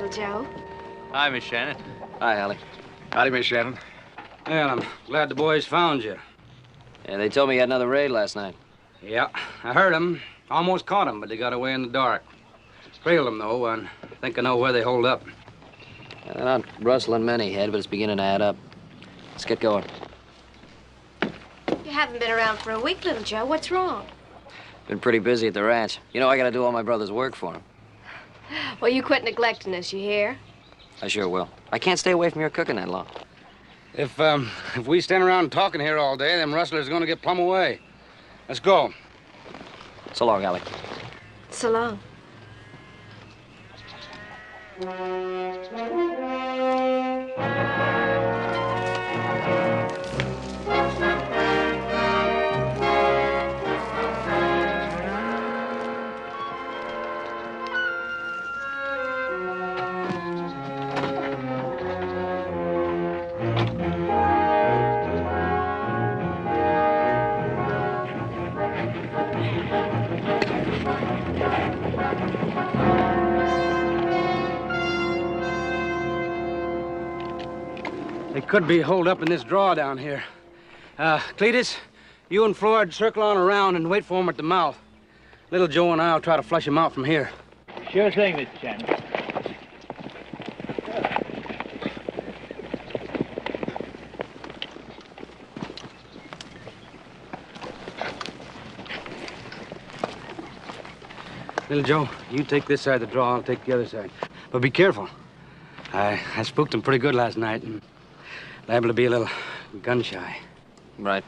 Little Joe. Hi, Miss Shannon. Hi, Allie. Howdy, Miss Shannon. Well, I'm glad the boys found you. Yeah, they told me you had another raid last night. Yeah, I heard them. Almost caught them, but they got away in the dark. Trailed them, though, and I think I know where they hold up. Yeah, they're not rustling many head, but it's beginning to add up. Let's get going. You haven't been around for a week, Little Joe. What's wrong? Been pretty busy at the ranch. You know, I gotta do all my brother's work for him. Well, you quit neglecting us, you hear? I sure will. I can't stay away from your cooking that long. If we stand around talking here all day, them rustlers are gonna get plumb away. Let's go. So long, Allie. So long. They could be holed up in this draw down here. Cletus, you and Floyd circle on around and wait for them at the mouth. Little Joe and I'll try to flush them out from here. Sure thing, Mr. Shannon. Little Joe, you take this side of the draw, I'll take the other side. But be careful. I spooked them pretty good last night and liable to be a little gun-shy. Right.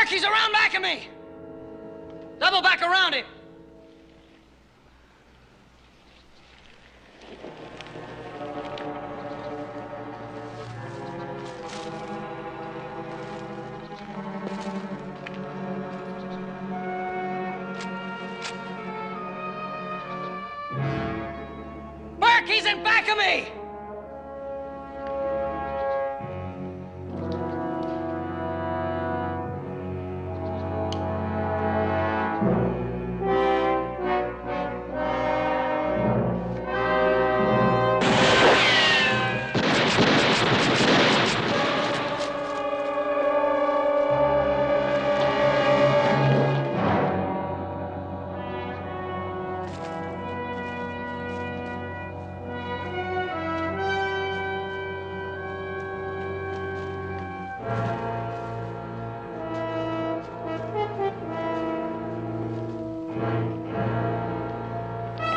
He's around back of me! Double back around him! Burk, he's in back of me!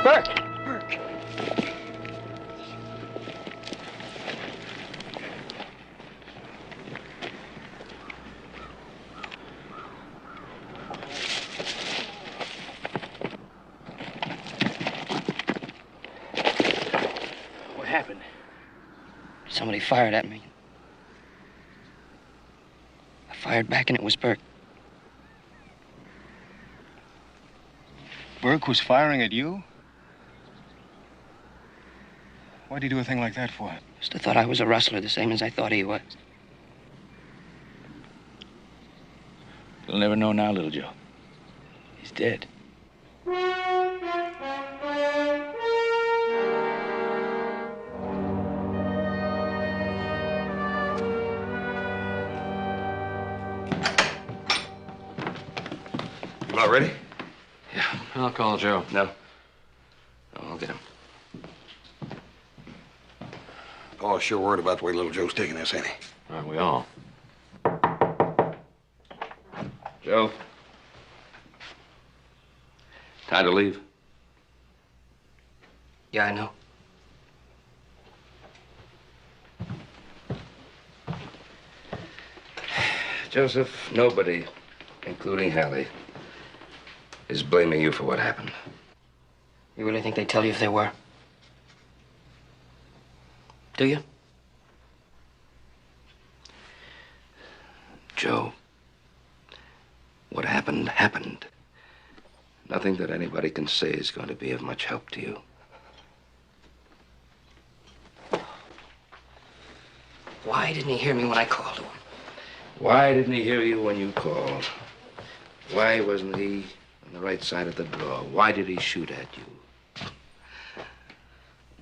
Burk! Burk! What happened? Somebody fired at me. I fired back and it was Burk. Burk was firing at you? Why'd he do a thing like that for? Must have thought I was a rustler, the same as I thought he was. You'll never know now, little Joe. He's dead. About ready? Yeah, I'll call Joe. No. I'll get him. Oh, sure worried about the way little Joe's taking this, ain't he? Aren't we all? Joe? Time to leave. Yeah, I know. Joseph, nobody, including Hallie, is blaming you for what happened. You really think they'd tell you if they were? Do you? Joe, what happened, happened. Nothing that anybody can say is going to be of much help to you. Why didn't he hear me when I called him? Why didn't he hear you when you called? Why wasn't he on the right side of the draw? Why did he shoot at you?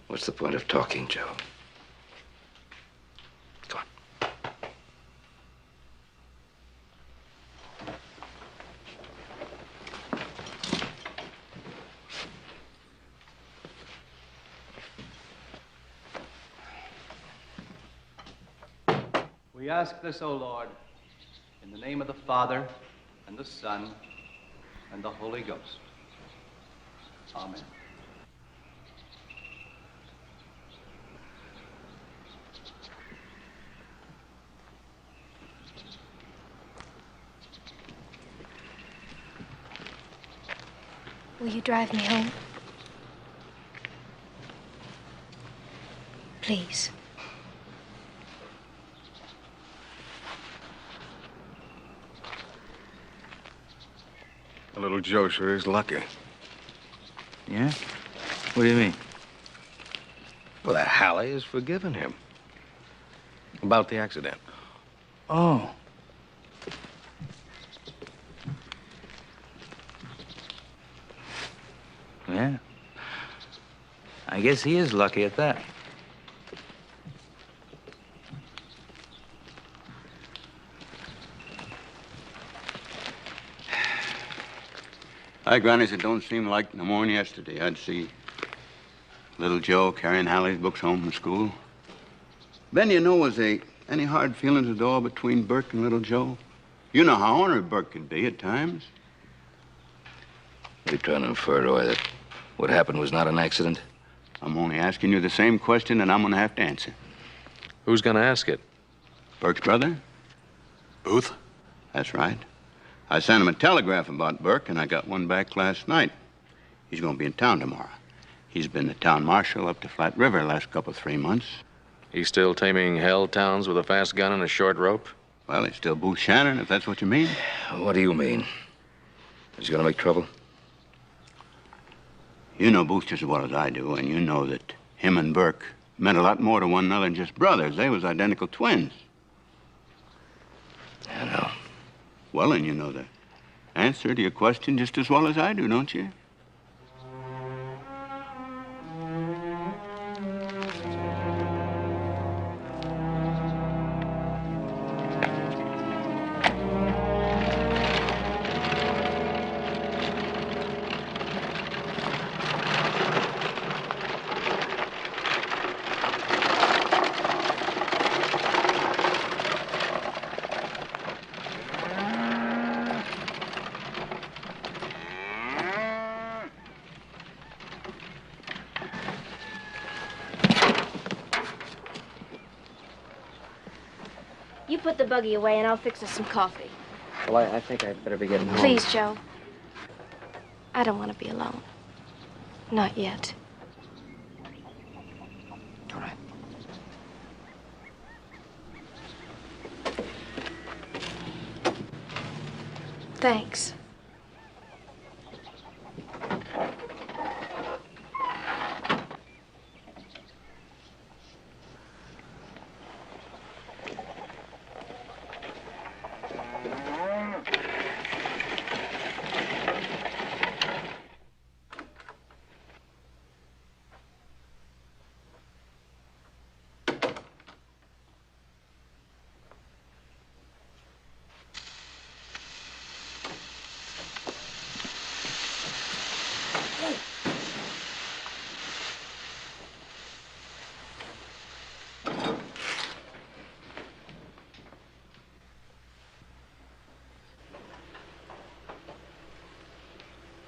What's the point of talking, Joe? Go on. We ask this, O Lord, in the name of the Father, and the Son, and the Holy Ghost. Amen. Will you drive me home? Please. Little Joe sure is lucky. Yeah? What do you mean? Well, that Hallie has forgiven him. About the accident. Oh. Yeah. I guess he is lucky at that. Hi, Granny, it don't seem like no more than yesterday I'd see little Joe carrying Hallie's books home from school. Ben, you know, was there any hard feelings at all between Burk and little Joe? You know how honored Burk could be at times. You're trying to infer, Roy, that what happened was not an accident? I'm only asking you the same question, and I'm gonna have to answer. Who's gonna ask it? Burke's brother? Booth? That's right. I sent him a telegraph about Burke, and I got one back last night. He's gonna be in town tomorrow. He's been the town marshal up to Flat River the last 3 months. He's still taming hell towns with a fast gun and a short rope? Well, he's still Booth Shannon, if that's what you mean. What do you mean? He's gonna make trouble? You know Booth just as well as I do, and you know that him and Burke meant a lot more to one another than just brothers. They was identical twins. I know. Well, and you know the answer to your question just as well as I do, don't you? put the buggy away and I'll fix us some coffee. Well, I think I'd better be getting home. Please, Joe. I don't want to be alone. Not yet. All right. Thanks.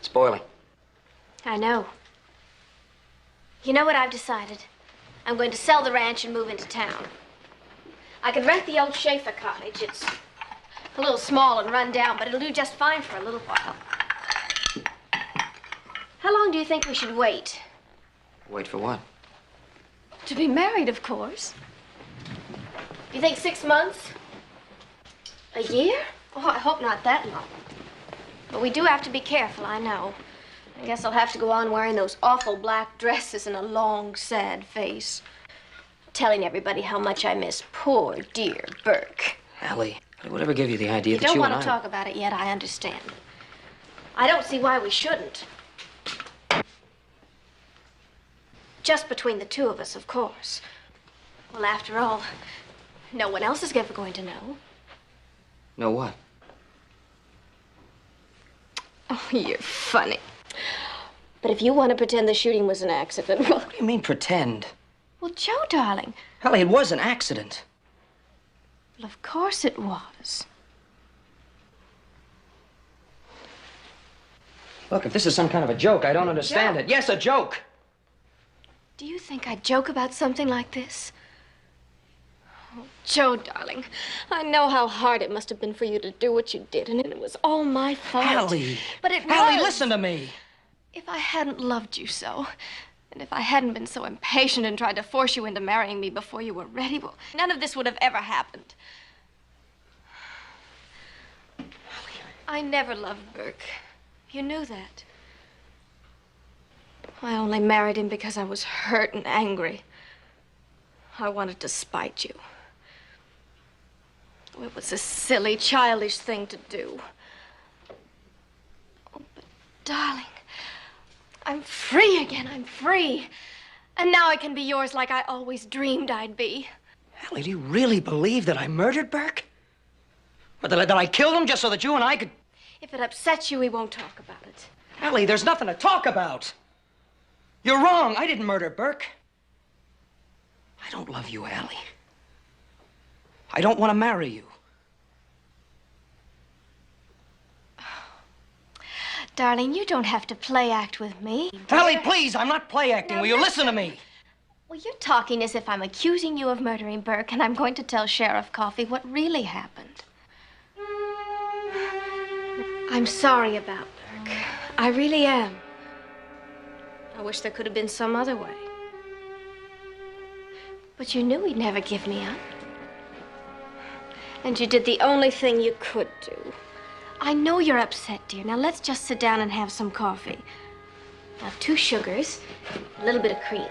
It's boiling. I know. You know what I've decided? I'm going to sell the ranch and move into town. I could rent the old Schaefer cottage. It's a little small and run down, but it'll do just fine for a little while. How long do you think we should wait? Wait for what? To be married, of course. You think 6 months? A year? Oh, I hope not that long. But we do have to be careful, I know. I guess I'll have to go on wearing those awful black dresses and a long, sad face. Telling everybody how much I miss poor, dear Burk. Allie, whatever gave you the idea You that don't you want and to talk about it yet, I understand. I don't see why we shouldn't. Just between the two of us, of course. Well, after all, no one else is ever going to know. Know what? Oh, you're funny. But if you want to pretend the shooting was an accident, well... What do you mean, pretend? Well, Joe, darling. Allie, it was an accident. Well, of course it was. Look, if this is some kind of a joke, I don't understand Joe. it. Yes, a joke. Do you think I'd joke about something like this? Oh, Joe, darling, I know how hard it must have been for you to do what you did, and it was all my fault. Allie. But it Allie, was. listen to me. If I hadn't loved you so, and if I hadn't been so impatient and tried to force you into marrying me before you were ready, well, none of this would have ever happened. I never loved Burk. You knew that. I only married him because I was hurt and angry. I wanted to spite you. It was a silly, childish thing to do. Oh, but darling, I'm free again. I'm free. And now I can be yours like I always dreamed I'd be. Allie, do you really believe that I murdered Burk? Or that I killed him just so that you and I could... If it upsets you, we won't talk about it. Allie, there's nothing to talk about. You're wrong. I didn't murder Burk. I don't love you, Allie. I don't want to marry you. Darling, you don't have to play act with me. Allie, please, I'm not play acting. Will you listen to me? Well, you're talking as if I'm accusing you of murdering Burk, and I'm going to tell Sheriff Coffey what really happened. I'm sorry about Burk. I really am. I wish there could have been some other way. But you knew he'd never give me up. And you did the only thing you could do. I know you're upset, dear. Now let's just sit down and have some coffee. Now, 2 sugars, a little bit of cream.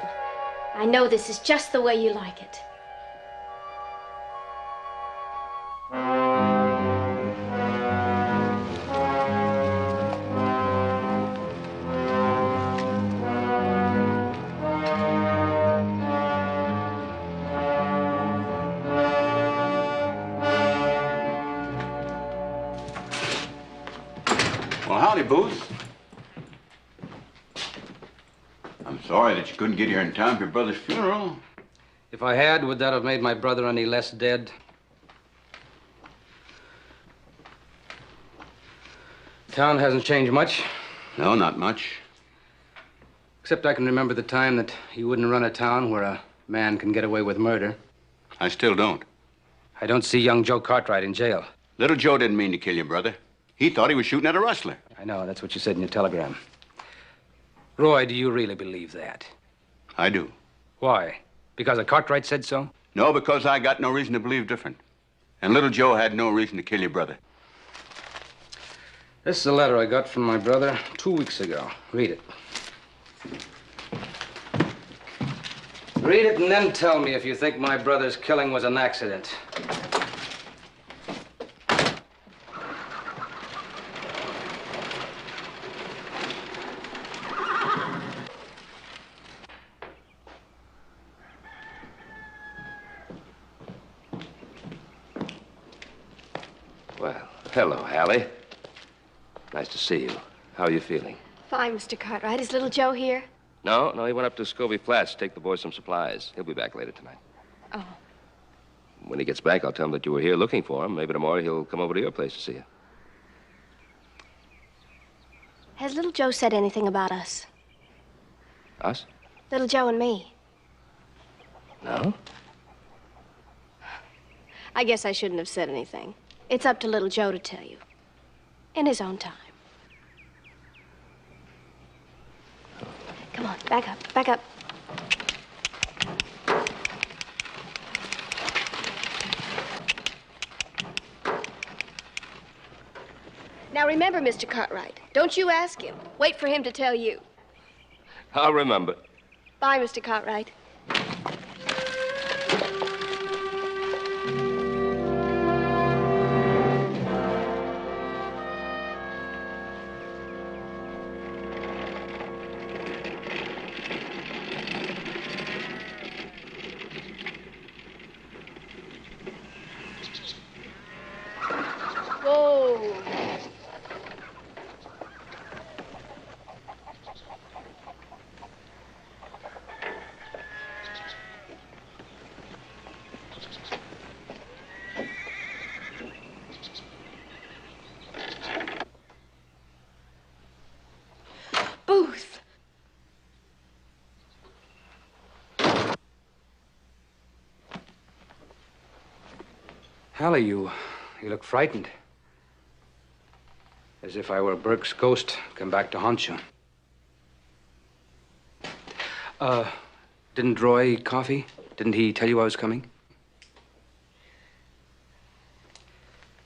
I know this is just the way you like it. Well, howdy, Booth. I'm sorry that you couldn't get here in time for your brother's funeral. If I had, would that have made my brother any less dead? Town hasn't changed much. No, not much. Except I can remember the time that you wouldn't run a town where a man can get away with murder. I still don't. I don't see young Joe Cartwright in jail. Little Joe didn't mean to kill your brother. He thought he was shooting at a rustler. I know, that's what you said in your telegram. Roy, do you really believe that? I do. Why? Because a Cartwright said so? No, because I got no reason to believe different. And little Joe had no reason to kill your brother. This is a letter I got from my brother 2 weeks ago. Read it. Read it and then tell me if you think my brother's killing was an accident. Well, hello, Hallie. Nice to see you. How are you feeling? Fine, Mr. Cartwright. Is little Joe here? No, he went up to Scobie Flats to take the boys some supplies. He'll be back later tonight. Oh. When he gets back, I'll tell him that you were here looking for him. Maybe tomorrow he'll come over to your place to see you. Has little Joe said anything about us? Us? Little Joe and me. No? I guess I shouldn't have said anything. It's up to little Joe to tell you. In his own time. Come on, back up, back up. Now remember, Mr. Cartwright, don't you ask him. Wait for him to tell you. I'll remember. Bye, Mr. Cartwright. Whoa. Booth. Hallie, you look frightened. As if I were Burke's ghost, come back to haunt you. Didn't Roy eat coffee? Didn't he tell you I was coming?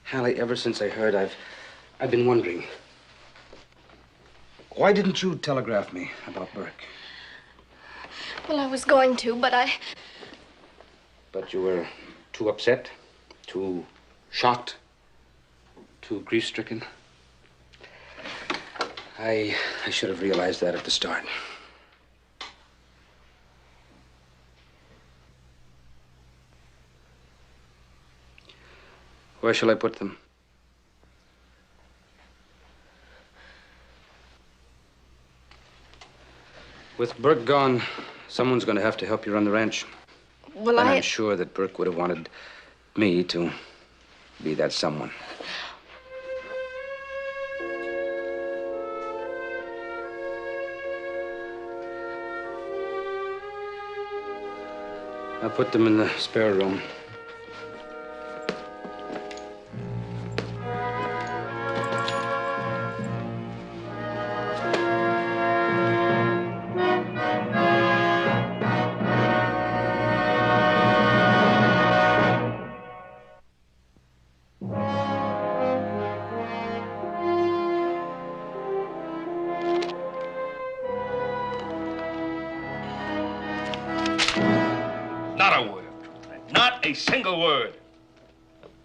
Hallie, ever since I heard, I've been wondering. Why didn't you telegraph me about Burke? Well, I was going to, but But you were too upset, too shocked, too grief-stricken. I should have realized that at the start. Where shall I put them? With Burke gone, someone's going to have to help you run the ranch. well, And I'm sure that Burke would have wanted me to be that someone. I'll put them in the spare room. A single word.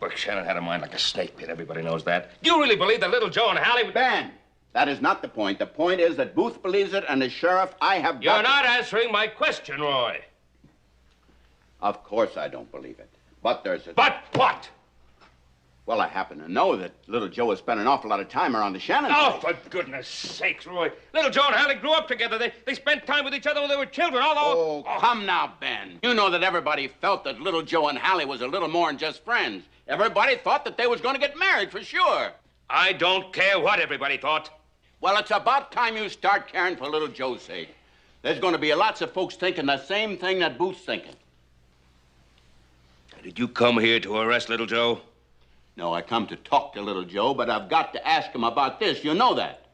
Burke Shannon had a mind like a snake pit. Everybody knows that. Do you really believe that little Joe and Hallie would... Ben, that is not the point. The point is that Booth believes it, and as sheriff, I have got... You're not answering my question, Roy. Of course I don't believe it. But there's a... But what? Well, I happen to know that little Joe has spent an awful lot of time around the Shannon Oh, place. for goodness sakes, Roy. Little Joe and Hallie grew up together. They spent time with each other when they were children. Oh, come now, Ben. You know that everybody felt that little Joe and Hallie was a little more than just friends. Everybody thought that they was going to get married for sure. I don't care what everybody thought. Well, it's about time you start caring for little Joe's sake. There's going to be lots of folks thinking the same thing that Booth's thinking. Did you come here to arrest little Joe? No, I come to talk to little Joe, but I've got to ask him about this. You know that.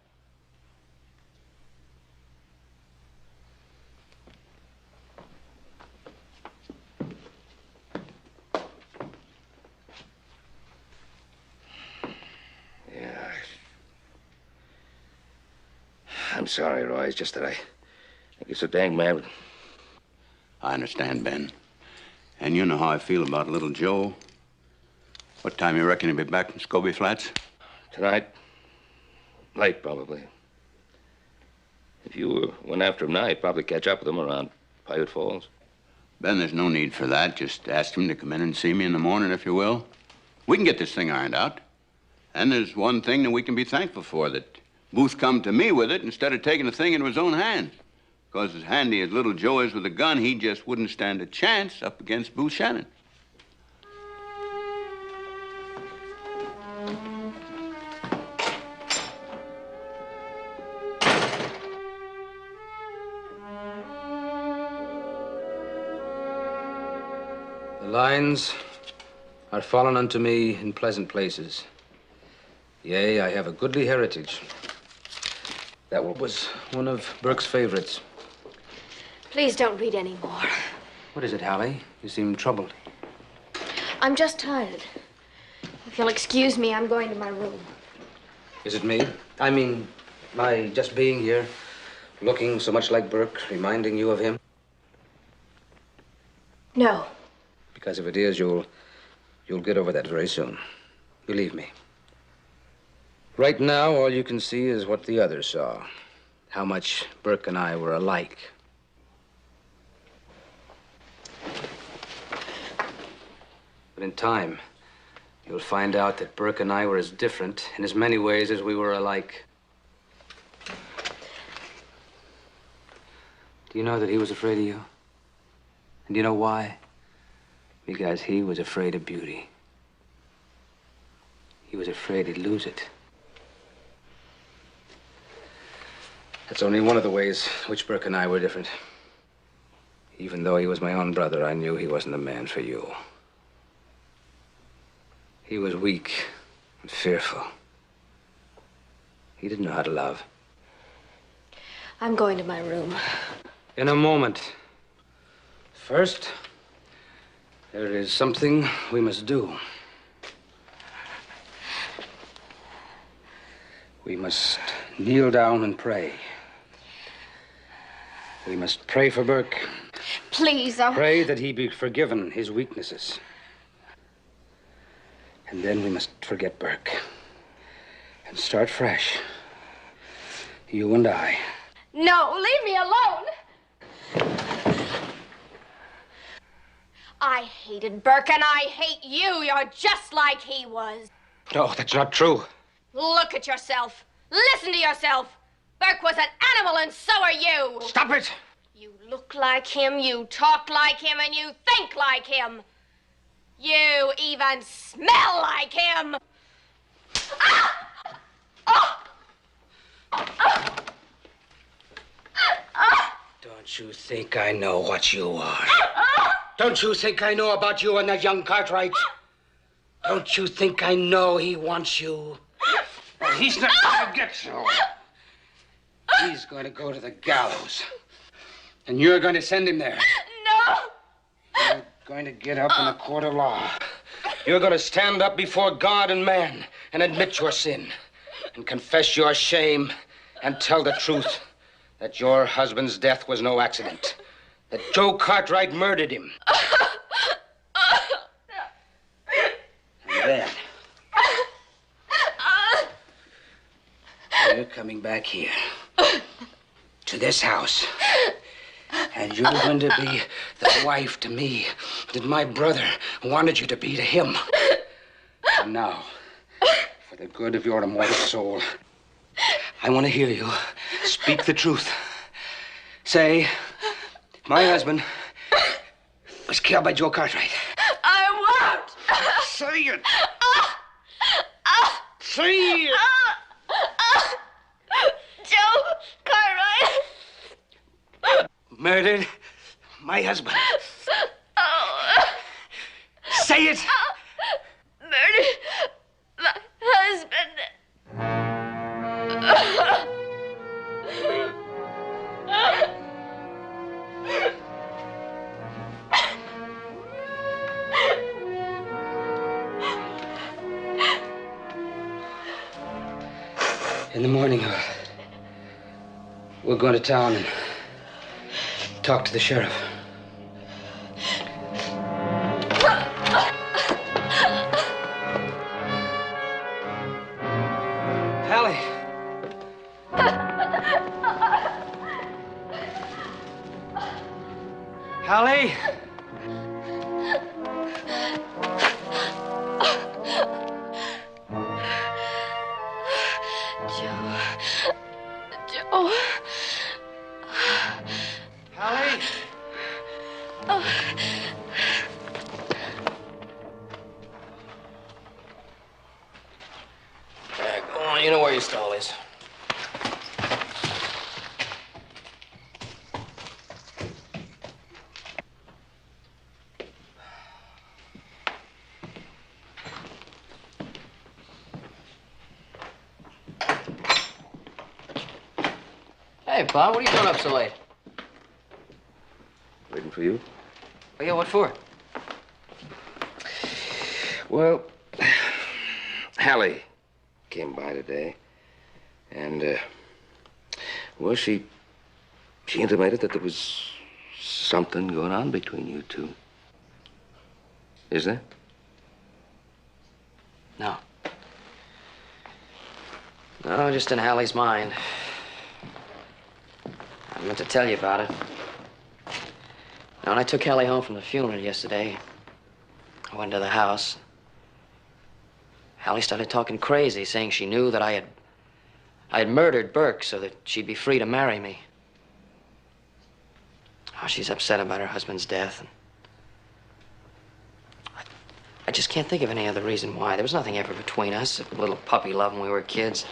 Yeah. I'm sorry, Roy. It's just that I think you're so dang mad. I understand, Ben. And you know how I feel about little Joe. What time you reckon he'll be back from Scobie Flats? Tonight? Late, probably. If you went after him now, you'd probably catch up with him around Paiute Falls. Ben, there's no need for that. Just ask him to come in and see me in the morning, if you will. We can get this thing ironed out. And there's one thing that we can be thankful for, that Booth come to me with it instead of taking the thing into his own hands. Because as handy as little Joe is with a gun, he just wouldn't stand a chance up against Booth Shannon. The lines are fallen unto me in pleasant places. Yea, I have a goodly heritage. That was one of Burke's favorites. Please don't read any more. What is it, Hallie? You seem troubled. I'm just tired. If you'll excuse me, I'm going to my room. Is it me? I mean, my just being here, looking so much like Burke, reminding you of him? No. Because if it is, you'll get over that very soon. Believe me. Right now, all you can see is what the others saw. How much Burke and I were alike. But in time, you'll find out that Burke and I were as different in as many ways as we were alike. Do you know that he was afraid of you? And do you know why? Because he was afraid of beauty. He was afraid he'd lose it. That's only one of the ways which Burke and I were different. Even though he was my own brother, I knew he wasn't the man for you. He was weak and fearful. He didn't know how to love. I'm going to my room. In a moment. First, there is something we must do. We must kneel down and pray. We must pray for Burke. Please, Pray that he be forgiven his weaknesses. And then we must forget Burke and start fresh. You and I. No, leave me alone. I hated Burke and I hate you. You're just like he was. No, that's not true. Look at yourself. Listen to yourself. Burke was an animal and so are you. Stop it. You look like him, you talk like him, and you think like him. You even smell like him. Don't you think I know what you are? Don't you think I know about you and that young Cartwright? Don't you think I know he wants you? Well, he's not going to get you. He's going to go to the gallows. And you're going to send him there. No! You're going to get up in a court of law. You're going to stand up before God and man and admit your sin and confess your shame and tell the truth that your husband's death was no accident, that Joe Cartwright murdered him. And then you're coming back here to this house. And you're going to be the wife to me that my brother wanted you to be to him. And now, for the good of your immortal soul, I want to hear you speak the truth. Say, my husband was killed by Joe Cartwright. I won't! Say it! Say it! Joe Cartwright! Murdered my husband. Oh. Say it! Murdered my husband. In the morning, we'll go to town and talk to the sheriff. Hallie. Hallie. Joe. Hallie. Oh. Go on, you know where your stall is. Hey, Bob, what are you doing up so late? Waiting for you? Oh, yeah, what for? Well, Hallie came by today, and, well, she intimated that there was something going on between you two. Is there? No. No, just in Hallie's mind. I meant to tell you about it. Now, when I took Hallie home from the funeral yesterday, I went to the house. Hallie started talking crazy, saying she knew that I had murdered Burk so that she'd be free to marry me. Oh, she's upset about her husband's death. And I just can't think of any other reason why. There was nothing ever between us, a little puppy love when we were kids.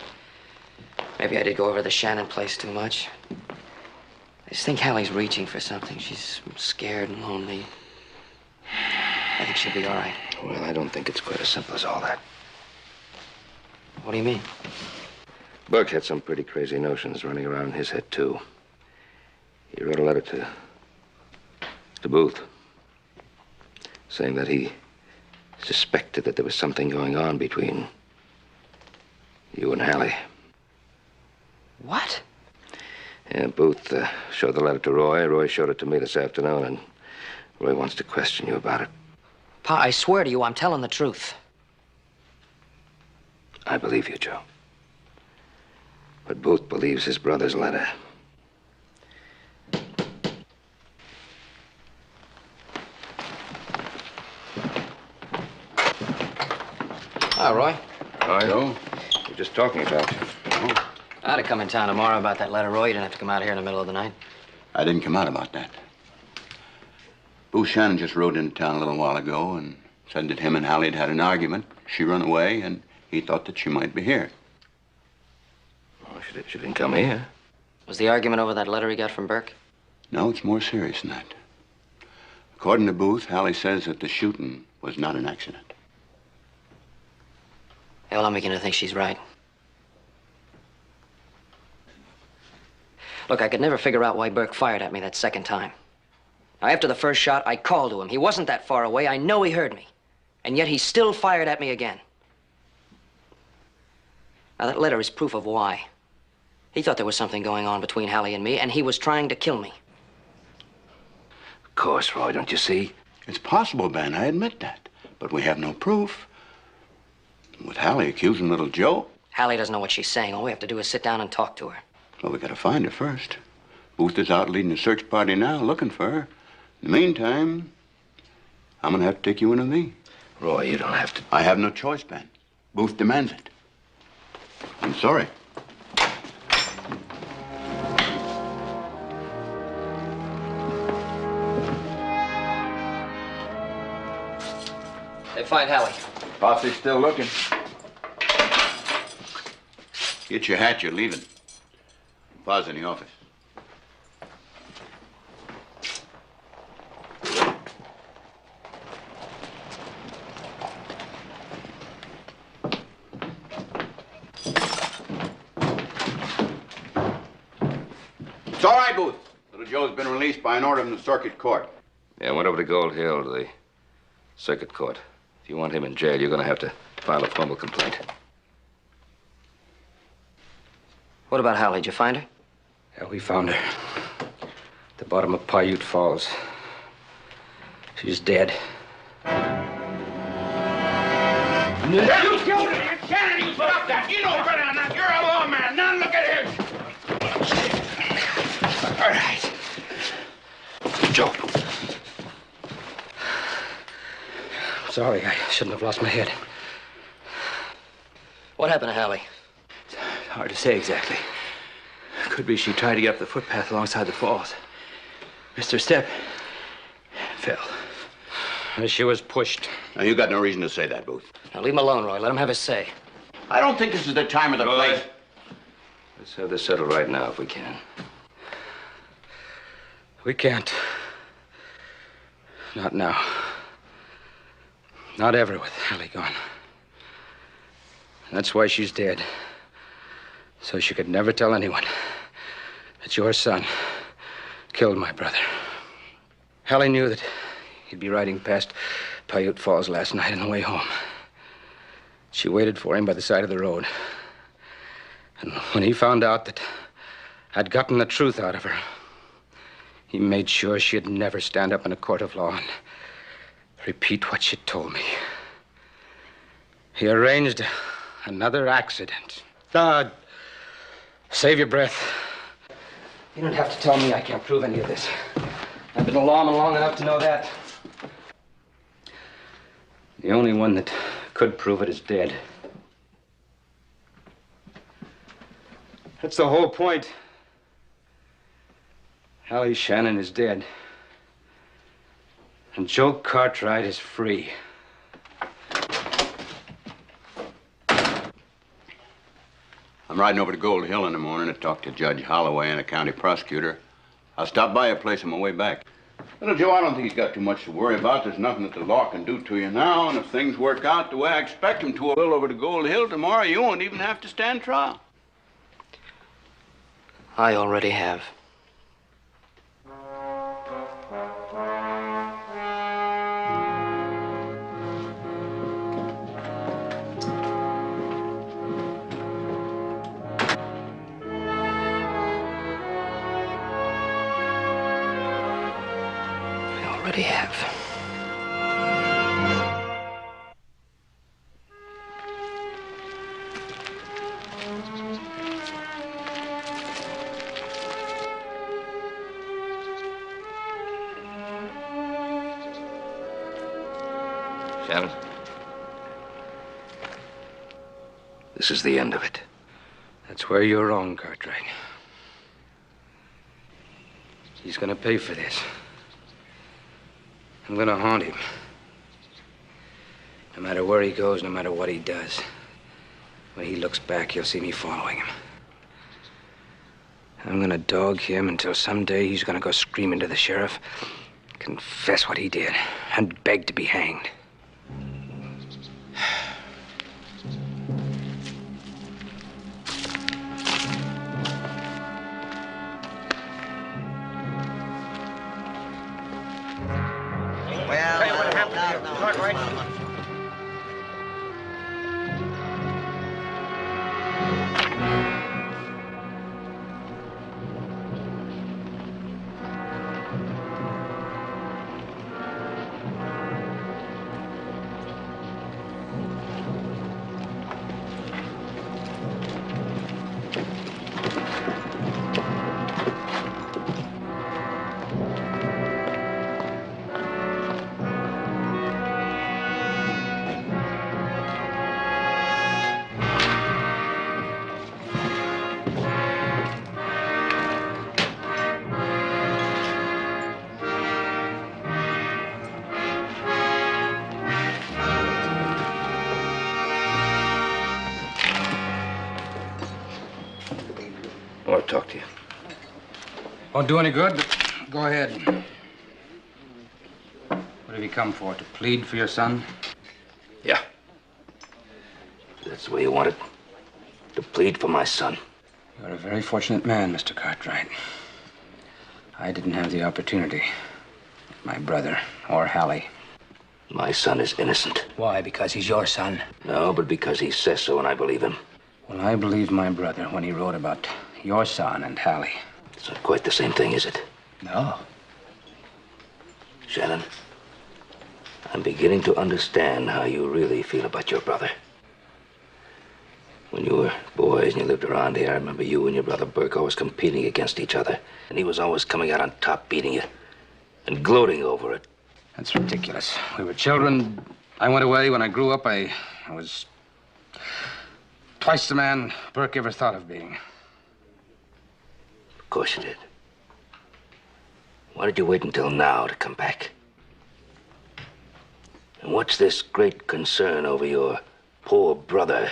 Maybe I did go over to the Shannon place too much. I just think Hallie's reaching for something. She's scared and lonely. I think she'll be all right. Well, I don't think it's quite as simple as all that. What do you mean? Burke had some pretty crazy notions running around in his head, too. He wrote a letter to Booth, saying that he suspected that there was something going on between you and Hallie. What? Yeah, Booth showed the letter to Roy. Roy showed it to me this afternoon, and Roy wants to question you about it. Pa, I swear to you, I'm telling the truth. I believe you, Joe. But Booth believes his brother's letter. Hi, Roy. Roy? Joe? We're just talking about you. Oh. I ought to come in town tomorrow about that letter, Roy. You didn't have to come out here in the middle of the night. I didn't come out about that. Booth Shannon just rode into town a little while ago and said that him and Hallie had an argument. She run away, and he thought that she might be here. Oh, she didn't come here. Was the argument over that letter he got from Burke? No, it's more serious than that. According to Booth, Hallie says that the shooting was not an accident. Hell, I'm beginning to think she's right. Look, I could never figure out why Burke fired at me that second time. Now, after the first shot, I called to him. He wasn't that far away. I know he heard me. And yet he still fired at me again. Now, that letter is proof of why. He thought there was something going on between Hallie and me, and he was trying to kill me. Of course, Roy, don't you see? It's possible, Ben, I admit that. But we have no proof. With Hallie accusing little Joe. Hallie doesn't know what she's saying. All we have to do is sit down and talk to her. Well, we gotta find her first. Booth is out leading a search party now, looking for her. In the meantime, I'm gonna have to take you in with me. Roy, you don't have to. I have no choice, Ben. Booth demands it. I'm sorry. They find Hallie. Posse's still looking. Get your hat, you're leaving. Pa's in the office. all right, Booth. Little Joe's been released by an order from the circuit court. Yeah, I went over to Gold Hill to the circuit court. If you want him in jail, you're going to have to file a formal complaint. What about Hallie? Did you find her? Yeah, we found her. At the bottom of Paiute Falls. She's dead. You killed her! You can't even stop that! You know better than that! You're a lawman! Now look at him! All right. Joe. Sorry, I shouldn't have lost my head. What happened to Hallie? It's hard to say exactly. Could be she tried to get up the footpath alongside the falls. Missed her step. Fell. She was pushed. Now, you got no reason to say that, Booth. Now, leave him alone, Roy. Let him have his say. I don't think this is the time or the place. Let's have this settled right now if we can. We can't. Not now. Not ever with Hallie gone. That's why she's dead. So she could never tell anyone that your son killed my brother. Hallie knew that he'd be riding past Paiute Falls last night on the way home. She waited for him by the side of the road. And when he found out that I'd gotten the truth out of her, he made sure she'd never stand up in a court of law and repeat what she'd told me. He arranged another accident. Save your breath. You don't have to tell me I can't prove any of this. I've been a lawman long enough to know that. The only one that could prove it is dead. That's the whole point. Hallie Shannon is dead. And Joe Cartwright is free. I'm riding over to Gold Hill in the morning to talk to Judge Holloway and a county prosecutor. I'll stop by your place on my way back. Little Joe, I don't think he's got too much to worry about. There's nothing that the law can do to you now, and if things work out the way I expect them to, we'll over to Gold Hill tomorrow. You won't even have to stand trial. I already have. Already have. Shannon, this is the end of it. That's where you're wrong, Cartwright. He's gonna pay for this. I'm gonna haunt him. No matter where he goes, no matter what he does. When he looks back, you'll see me following him. I'm gonna dog him until someday he's gonna go screaming to the sheriff, confess what he did, and beg to be hanged. I want to talk to you. Won't do any good, but go ahead. What have you come for? To plead for your son? Yeah. That's the way you want it. To plead for my son. You're a very fortunate man, Mr. Cartwright. I didn't have the opportunity. My brother or Hallie. My son is innocent. Why? Because he's your son? No, but because he says so and I believe him. Well, I believe my brother when he wrote about your son and Hallie. It's not quite the same thing, is it? No. Shannon, I'm beginning to understand how you really feel about your brother. When you were boys and you lived around here, I remember you and your brother Burk always competing against each other. And he was always coming out on top, beating you. And gloating over it. That's ridiculous. We were children. I went away. When I grew up, I was twice the man Burk ever thought of being. Of course you did. Why did you wait until now to come back? And what's this great concern over your poor brother?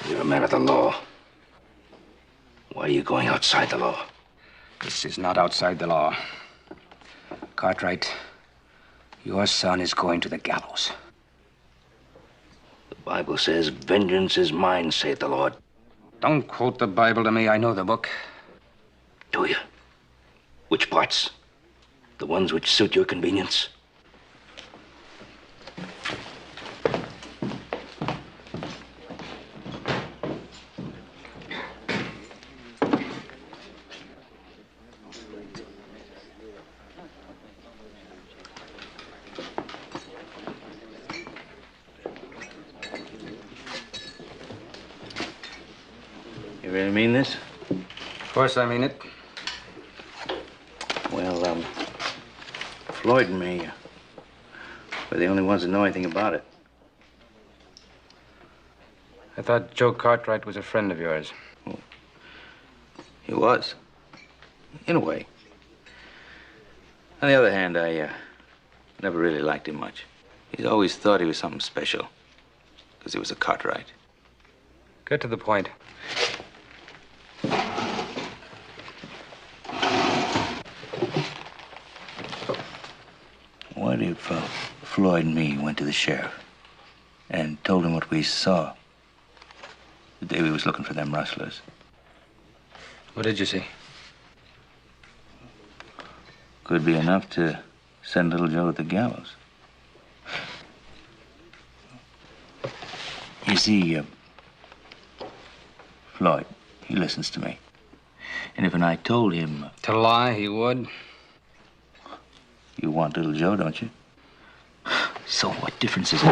You're a man of the law. Why are you going outside the law? This is not outside the law. Cartwright, your son is going to the gallows. The Bible says, vengeance is mine, saith the Lord. Don't quote the Bible to me. I know the book. Do you? Which parts? The ones which suit your convenience? You really mean this? Of course I mean it. Well, Floyd and me were the only ones that know anything about it. I thought Joe Cartwright was a friend of yours. He was. In a way. On the other hand, I never really liked him much. He's always thought he was something special. Because he was a Cartwright. Get to the point. What if Floyd and me went to the sheriff and told him what we saw the day we was looking for them rustlers? What did you see? Could be enough to send little Joe to the gallows. You see, Floyd, he listens to me. And if I told him... To lie, he would. You want little Joe, don't you? So what difference is it?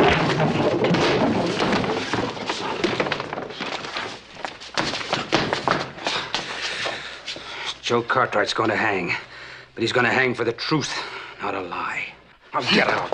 Joe Cartwright's going to hang. But he's going to hang for the truth, not a lie. Now get out.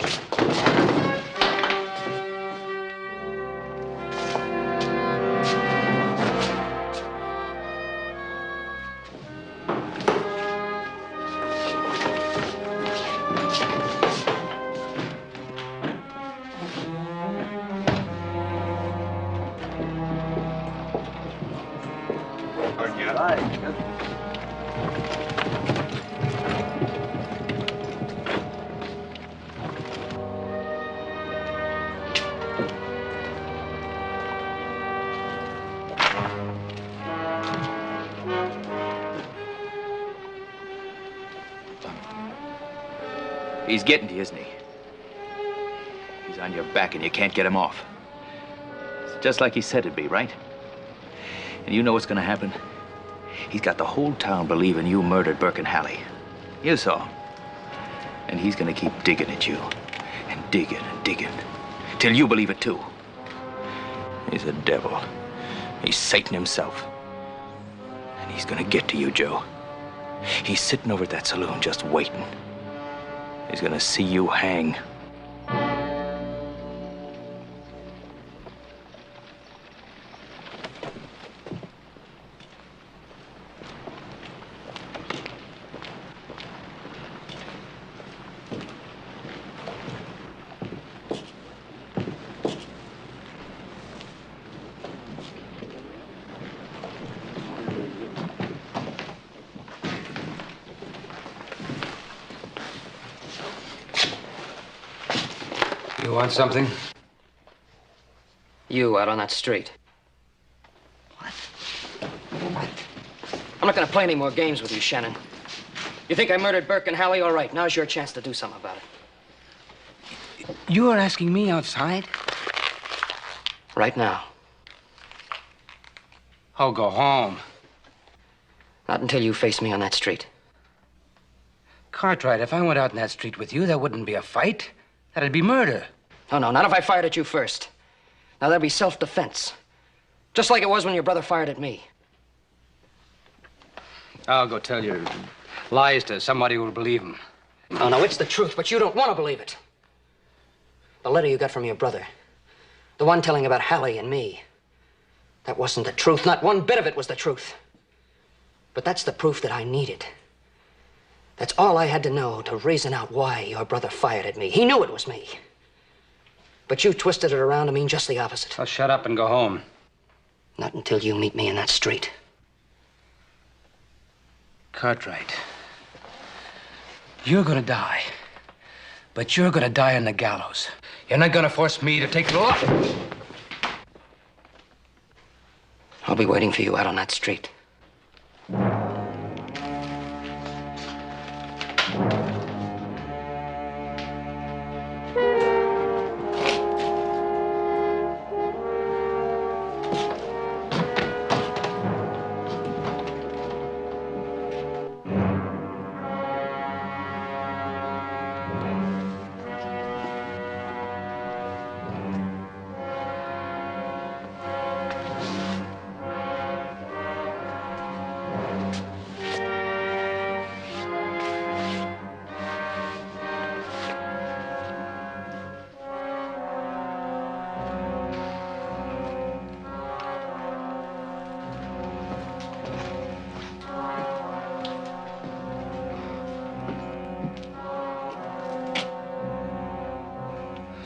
He's getting to you, isn't he? He's on your back and you can't get him off. It's just like he said it'd be, right? And you know what's gonna happen? He's got the whole town believing you murdered Burk and Hallie. You saw him. And he's gonna keep digging at you. And digging. Till you believe it too. He's a devil. He's Satan himself. And he's gonna get to you, Joe. He's sitting over at that saloon just waiting. He's gonna see you hang. You want something? You out on that street. I'm not gonna play any more games with you, Shannon. You think I murdered Burk and Hallie? All right, now's your chance to do something about it. You are asking me outside? Right now. I'll go home. Not until you face me on that street. Cartwright, if I went out in that street with you, that wouldn't be a fight. That'd be murder. Oh, no, not if I fired at you first. Now, that'd be self-defense. Just like it was when your brother fired at me. I'll go tell your lies to somebody who'll believe them. Oh, no, it's the truth, but you don't want to believe it. The letter you got from your brother, the one telling about Hallie and me, that wasn't the truth. Not one bit of it was the truth. But that's the proof that I needed. That's all I had to know to reason out why your brother fired at me. He knew it was me. But you twisted it around to mean just the opposite. I'll shut up and go home. Not until you meet me in that street. Cartwright, you're gonna die. But you're gonna die on the gallows. You're not gonna force me to take you off. I'll be waiting for you out on that street.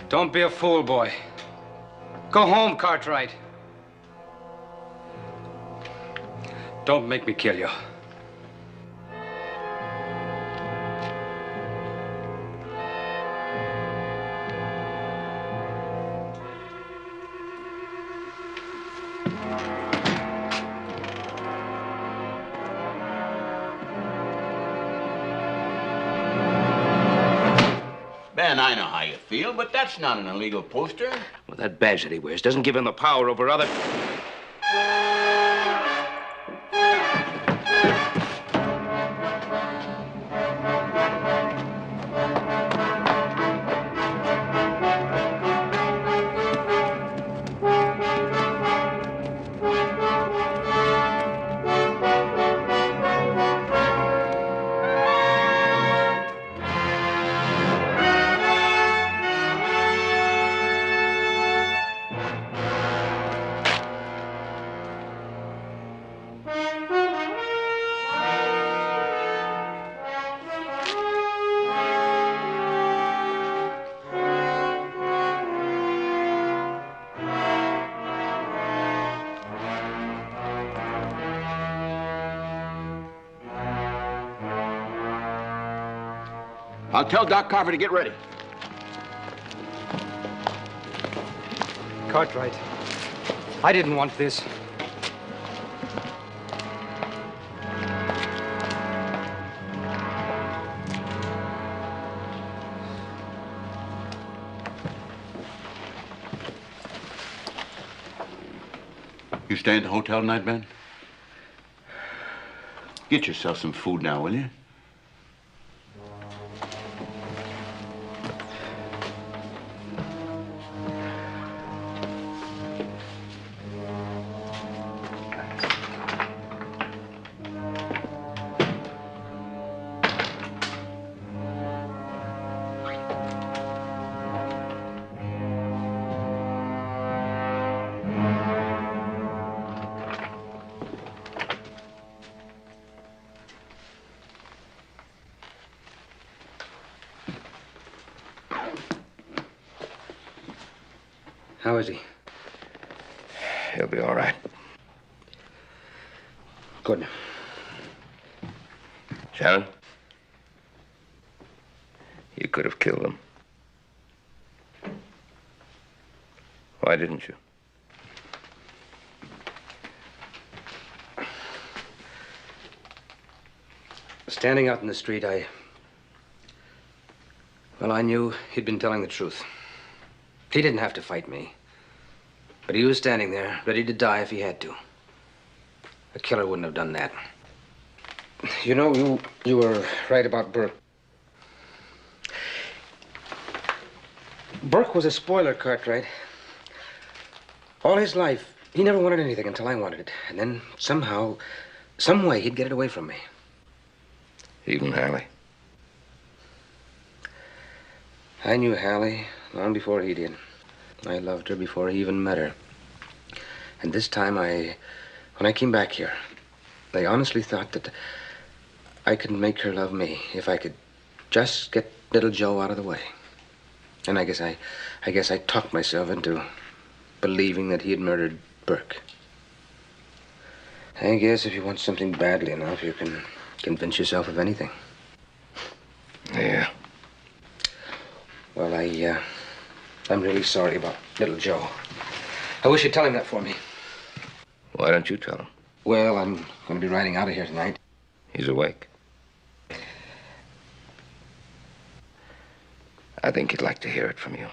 Don't be a fool, boy. Go home, Cartwright. Don't make me kill you. Ben, I know how you feel, but that's not an illegal poster. Well, that badge that he wears doesn't give him the power over other... I'll tell Doc Carver to get ready. Cartwright, I didn't want this. You stay at the hotel tonight, Ben? Get yourself some food now, will you? How is he? He'll be all right. Good. Sharon? You could have killed him. Why didn't you? Standing out in the street, Well, I knew he'd been telling the truth. He didn't have to fight me. But he was standing there, ready to die if he had to. A killer wouldn't have done that. You know, you were right about Burk. Burk was a spoiler, Cartwright. All his life, he never wanted anything until I wanted it. And then somehow, some way, he'd get it away from me. Even Hallie? I knew Hallie long before he did. I loved her before he even met her. And this time, when I came back here, I honestly thought that I could make her love me if I could just get little Joe out of the way. And I guess I talked myself into believing that he had murdered Burk. I guess if you want something badly enough, you can convince yourself of anything. Yeah. Well, I'm really sorry about little Joe. I wish you'd tell him that for me. Why don't you tell him? Well, I'm going to be riding out of here tonight. He's awake. I think he'd like to hear it from you.